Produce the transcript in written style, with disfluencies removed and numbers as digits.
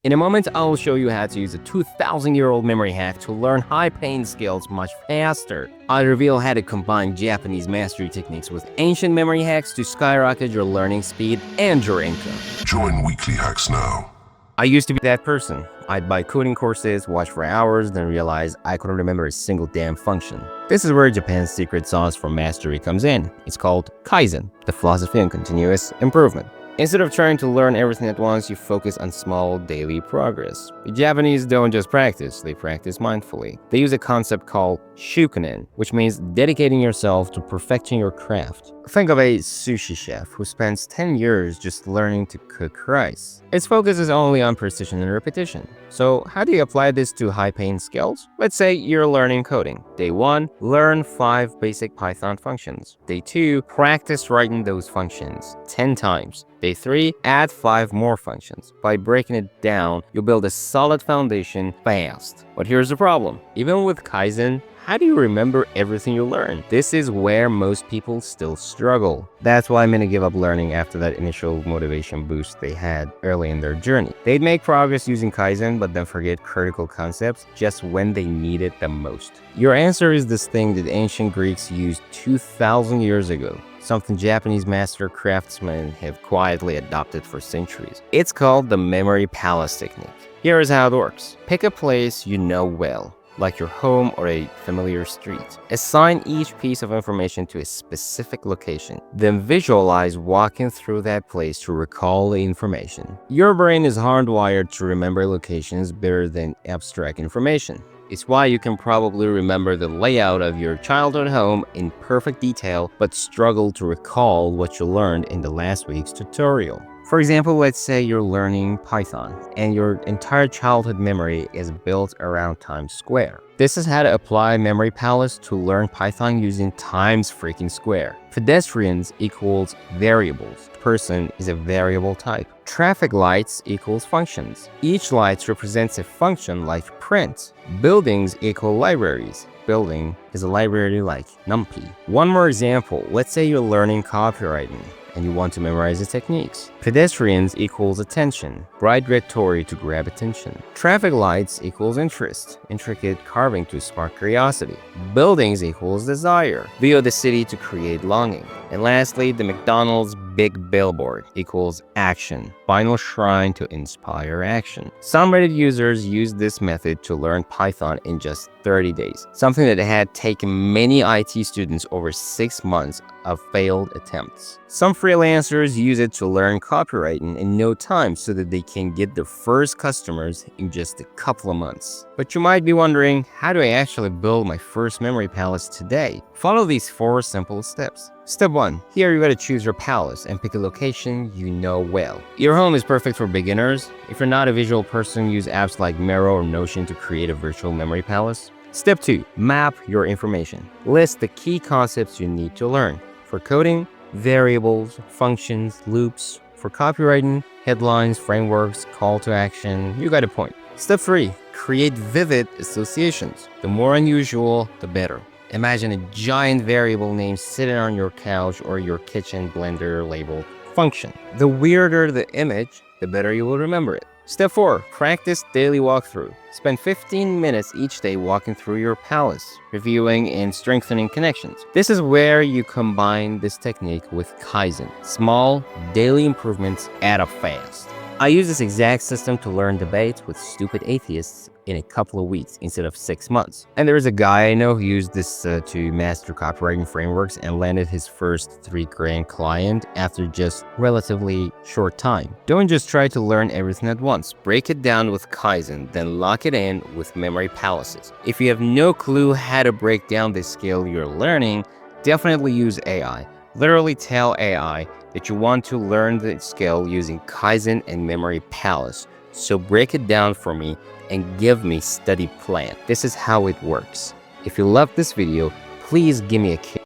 In a moment, I'll show you how to use a 2,000-year-old memory hack to learn high-paying skills much faster. I'll reveal how to combine Japanese mastery techniques with ancient memory hacks to skyrocket your learning speed and your income. Join Weekly Hacks now. I used to be that person. I'd buy coding courses, watch for hours, then realize I couldn't remember a single damn function. This is where Japan's secret sauce for mastery comes in. It's called Kaizen, the philosophy of continuous improvement. Instead of trying to learn everything at once, you focus on small daily progress. The Japanese don't just practice, they practice mindfully. They use a concept called shukunin, which means dedicating yourself to perfecting your craft. Think of a sushi chef who spends 10 years just learning to cook rice. Its focus is only on precision and repetition. So how do you apply this to high-paying skills? Let's say you're learning coding. Day 1, learn 5 basic Python functions. Day 2, practice writing those functions 10 times. Day 3, add 5 more functions. By breaking it down, you'll build a solid foundation fast. But here's the problem. Even with Kaizen, how do you remember everything you learn? This is where most people still struggle. That's why many give up learning after that initial motivation boost they had early in their journey. They'd make progress using Kaizen, but then forget critical concepts just when they need it the most. Your answer is this thing that ancient Greeks used 2,000 years ago. Something Japanese master craftsmen have quietly adopted for centuries. It's called the memory palace technique. Here is how it works. Pick a place you know well, like your home or a familiar street. Assign each piece of information to a specific location. Then visualize walking through that place to recall the information. Your brain is hardwired to remember locations better than abstract information. It's why you can probably remember the layout of your childhood home in perfect detail, but struggle to recall what you learned in the last week's tutorial. For example, let's say you're learning Python and your entire childhood memory is built around Times Square. This is how to apply Memory Palace to learn Python using Times freaking Square. Pedestrians equals variables. Person is a variable type. Traffic lights equals functions. Each light represents a function like print. Buildings equal libraries. Building is a library like NumPy. One more example, let's say you're learning copywriting and you want to memorize the techniques. Pedestrians equals attention. Bright red torii to grab attention. Traffic lights equals interest. Intricate carving to spark curiosity. Buildings equals desire. View of the city to create longing. And lastly, the McDonald's big billboard equals action. Final shrine to inspire action. Some Reddit users used this method to learn Python in just 30 days, something that had taken many IT students over 6 months of failed attempts. Some freelancers use it to learn copywriting in no time so that they can get their first customers in just a couple of months. But you might be wondering, how do I actually build my first memory palace today? Follow these 4 simple steps. Step 1. Here you gotta choose your palace and pick a location you know well. Your home is perfect for beginners. If you're not a visual person, use apps like Miro or Notion to create a virtual memory palace. Step 2. Map your information. List the key concepts you need to learn. For coding, variables, functions, loops. For copywriting, headlines, frameworks, call to action. You got a point. Step 3. Create vivid associations. The more unusual, the better. Imagine a giant variable name sitting on your couch or your kitchen blender labeled function. The weirder the image, the better you will remember it. Step 4. Practice daily walkthrough. Spend 15 minutes each day walking through your palace, reviewing and strengthening connections. This is where you combine this technique with Kaizen. Small, daily improvements add up fast. I use this exact system to learn debates with stupid atheists in a couple of weeks instead of 6 months. And there is a guy I know who used this to master copywriting frameworks and landed his first $3,000 client after just relatively short time. Don't just try to learn everything at once. Break it down with Kaizen, then lock it in with memory palaces. If you have no clue how to break down the skill you're learning, definitely use AI. Literally tell AI that you want to learn the skill using Kaizen and Memory Palace. So break it down for me and give me study plan. This is how it works. If you love this video, please give me a kick.